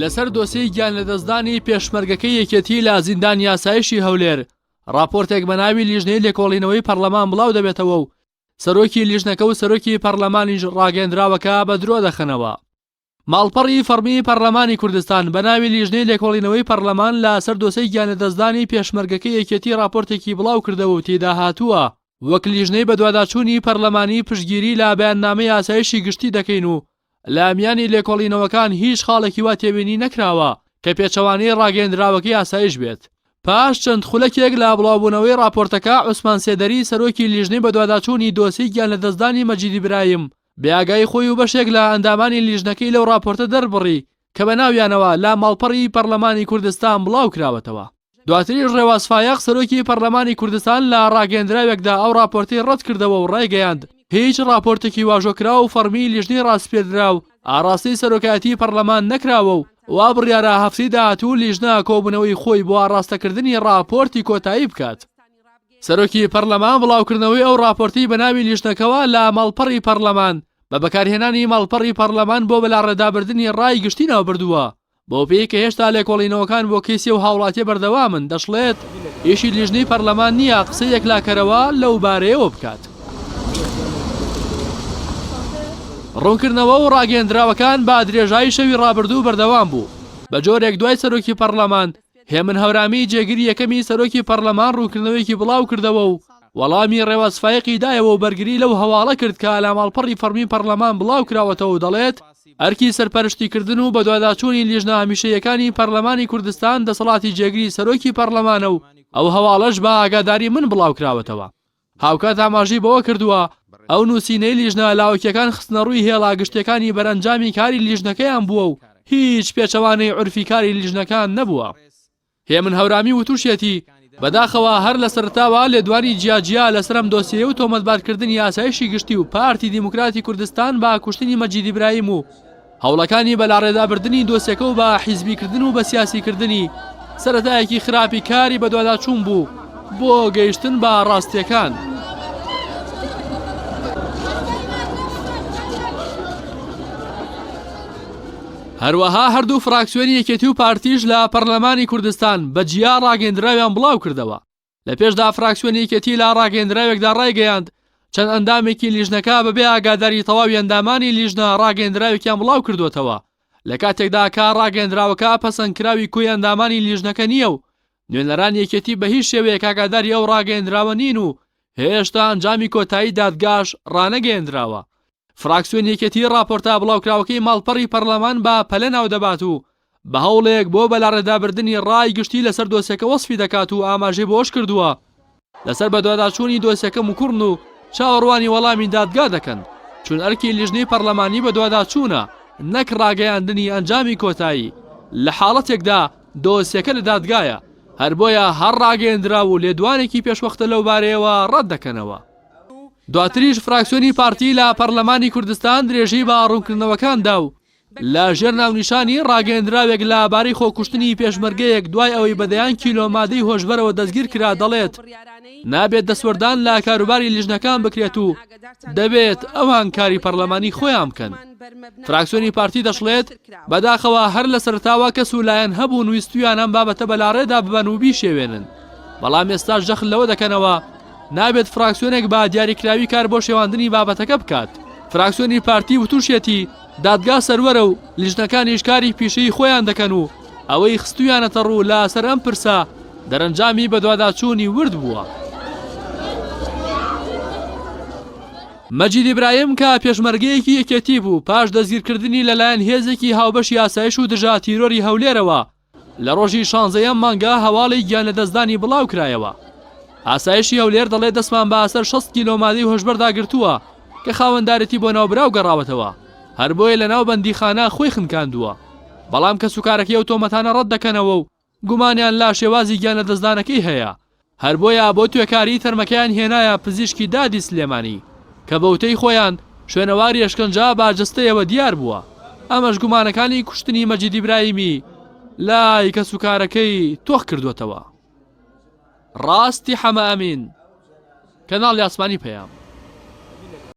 لەسەر دۆسەی گیان لەدەستدانی پێشمەرگەکەی یەکێتی لە زیندان یاسایشی هەولێر راپۆرتێک بە ناوی لیژنەی لێکۆڵینەوەی پەرلەمان بڵاو دەبێتەوە و سەرۆکی لیژنەکە و سەرۆکی پەرلەمانیش ڕاگەیەندراوەکە بە درۆ دەخەنەوە. ماڵپەڕی فەرمی پەرلەمانی کوردستان بە ناوی لیژنەی لێکۆڵینەوەی پەرلەمان لە سەر دۆسەی گیان لەدەستدانی پێشمەرگەکەی یەکێتی راپۆرتێکی بڵاو کردەوە و تێدا هاتووە وەک لیژنەی بە دواداچوونی پەرلەمانی پشتگیری لە بەیاننامەی یاسایشی گشتی دەکەین و لە میانی لێکۆڵینەوەکان هیچ خاڵێکی وا تێبینی نەکراوە کە پێچەوانەی ڕاگەیەندراوەکەی یاسایش بێت. پاش چەند خولەکێک لە بڵاوبوونەوەی راپۆرتەکە عوسمان سێدەری سەرۆکی لیژنەی بە دواداچوونی دۆسەی گیان لەدەستدانی مەجید ئیبراهیم بێئاگای خۆی و بەشێک لە ئەندامانی لیژنەکەی لەو راپۆرتە دەربڕی کە بە ناویانەوە لە ماڵپەڕی پەرلەمانی کوردستان بڵاو کراوەتەوە. دواتریش ڕێواز فایەق سەرۆکی پەرلەمانی کوردستان لە ڕاگەیەندراوێکدا ئەو راپۆرتەی ڕەت کردەوە و ڕایگەیاند هیچ راپۆرتێکی واژۆکرا و فەرمی لیژنەی ڕاستپێدرا و ئاڕاستی سەرۆکایەتی پەرلەمان نەکراوە و وا بڕیارە هەفتی داهاتوو لیژنە کۆبوونەوەی خۆی بۆ ئاڕاستەکردنی راپۆرتی کۆتایی بکات. سەرۆکی پەرلەمان بڵاوکردنەوەی ئەو راپۆرتی بە ناوی لیژنەکەوە لە ماڵپەڕی پەرلەمان بە بەکارهێنانی ماڵپەڕی پەرلەمان بۆ بەلاڕێدابردنی ڕای گشتینەوە بردووە بۆ پێی کە هێشتا لێکۆڵینەوەکان بۆ کەیسی و هاوڵاتی بەردەوامن دەشڵێت ئیشی لیژنەی پەرلەمان نییە قسەیەک لاکەرەوە لەو بارەیەوە بکات. ڕوونکردنەوە و ڕاگەیەندراوەکان با درێژایی شەوی ڕابردوو بەردەوام بوو. بە جۆرێک دوای سەرۆکی پەرلەمان هێمن هەورامی جێگیری یەکەمی سەرۆکی پەرلەمان ڕوونکردنەوەیکی بڵاو کردەوە و وەڵامی ڕێواز فایەقی دایەوە و بەرگری لەو هەواڵە کرد کە لە ماڵپەڕی فەرمی پەرلەمان بڵاو کراوەتەوە و دەڵێت ئەرکی سەرپەرشتیکردن و بە دواداچوونی لیژنە هەمیشەیەکانی پەرلەمانی کوردستان دەسەڵاتی جێگیری سەرۆکی پەرلەمانە و ئەو هەواڵەش بە ئاگاداری من بڵاو کراوەتەوە. هاوکات ئاماژەی بەوە کردووە ئەو نووسینەی لیژنە لاوکیەکان خستنە ڕووی هێڵا گشتەکانی بەرەنجامی کاری لیژنەکەیان بووە و هیچ پێچەوانەی عورفی کاری لیژنەکان نەبووە. هێمن هەورامی وتوشێتی بەداخەوە هەر لە سەرتاوە لێدوانی جیاجیا لەسەرم دۆسیە و تۆمەتبارکردنی یاسایشی گشتی و پارتی دیموکراتی کوردستان بە کوشتنی مەجید ئیبراهیم و هەوڵەکانی بەلاڕێدابردنی دۆسیەکە و بە حیزبیکردن و بە سیاسیکردنی سەرەتایەکی خراپی کاری بە دواداچوون بوو بۆ گەیشتن بە ڕاستیەکان. هەروەها هەردوو فراکسیۆنی یەکێتی و پارتیش لە پەرلەمانی کوردستان بە جیا ڕاگەیەندراویان بڵاو کردەوە. لە پێشدا فراکسیۆنی یەکێتی لە ڕاگەیەندراوێکدا ڕایگەیاند چەند ئەندامێکی لیژنەکە بەبێ ئاگاداری تەواوی ئەندامانی لیژنە ڕاگەیەندراوێکیان بڵاو کردوێتەوە لە کاتێکدا کە ڕاگەیەندراوەکە پەسەندکراوی کوی ئەندامانی لیژنەکە نییە و نوێنەران یەکێتی بە هیچ شێوەیەک ئاگاداری ئەو ڕاگەیەندراوە نین و هێشتا ئەنجامی کۆتایی دادگاش ڕانەگەیەندراوە. فراکسیۆن یەکێتی راپۆرتە بڵاوکراوەکەی ماڵپەڕی پەرلەمان بە پەلە ناو دەبات و بە هەوڵێک بۆ بەلاڕێدابردنی ڕای گشتی لەسەر دۆسیەکە وەسفی دەکات و ئاماژەی بۆش کردووە لەسەر بە دواداچوونی دۆسیەکە موکوڕن و چاوەڕوانی وەڵامی دادگا دەکەن چون ئەرکی لیژنەی پەرلەمانی بە دواداچوونە نەک ڕاگەیاندنی ئەنجامی کۆتایی. لە حاڵەتێکدا دۆسیەکە لە دادگایە هەر بۆیە هەر ڕاگەیەندرا و لێدوانێکی پێشوەختە لەو بارەیەوە ڕەت دەکەنەوە. دواتریش فراکسیۆنی پارتی لە پەرلەمانی کوردستان درێژی بە ڕوونکردنەوەکاندا و لە ژێر ناونیشانی ڕاگەیەندراوێک لەبارەی خۆکوشتنی پێشمەرگەیەک دوای ئەوەی بەدەیان کیلۆ مادەی هۆشبەرەوە دەستگیر کرا دەڵێت نابێت دەسوەردان لە کاروباری لیژنەکان بکرێت و دەبێت ئەوان کاری پەرلەمانی خۆیان بکەن. فراکسیۆنی پارتی دەشڵێت بەداخەوە هەر لە سەرتاوە کەس و لایەن هەبوو نوویستویان ئەم بابەتە بەلاڕێدا ببەن و بیشێوێنن بەڵام ئێستاش جەخت لەوە دەکەنەوە نابێت فراکسیۆنێک بە دیاریکراوی کار بۆ شێواندنی بابەتەکە بکات. فراکسیۆنی پارتی وتوشێتی دادگا سەروەرە و لیژنەکانیش کاری پیشەی خۆیان دەکەن و ئەوەی خستویانەتە ڕوو لە سەر ئەم پرسە دەرەنجامی بە دواداچوونی ورد بووە. مەجید ئیبراهیم کە پێشمەرگەیەکی یەکێتی بوو پاش دەستگیرکردنی لەلایەن هێزێکی هاوبەش یاسایش و دژا تیرۆری هەولێرەوە لە ڕۆژی 16 مانگە هەواڵی گیان لەدەستدانی بڵاو کرایەوە. ئاسایشی هەولێر دەڵێ دەستمان بە ئەسەر 6 کیلۆ مادەی هۆشبەردا گرتووە کە خاوەندارەتی بۆ ناوبراو گەڕاوەتەوە هەر بۆیە لە ناو بەندیخانە خۆی خنکاندووە بەڵام کە سوکارەکەی ئەو تۆمەتانە ڕەت دەکەنەوە و گومانیان لا شێوازی گیان لەدەستدانەکەی هەیە هەر بۆیە بۆ توێکاری تەرمەکەیان هێنایە پزیشکی دادی سلێمانی کە بەوتەی خۆیان شوێنەواری ئەشکەنجا باجستەیەوە دیار بووە. ئەمەش گومانەکانی کوشتنی مەجید ئیبراهیمی لای کە سوکارەکەی تۆخ کردوێتەوە. ڕاستی حەمە ئەمین کەناڵی ئاسمانی پەیام.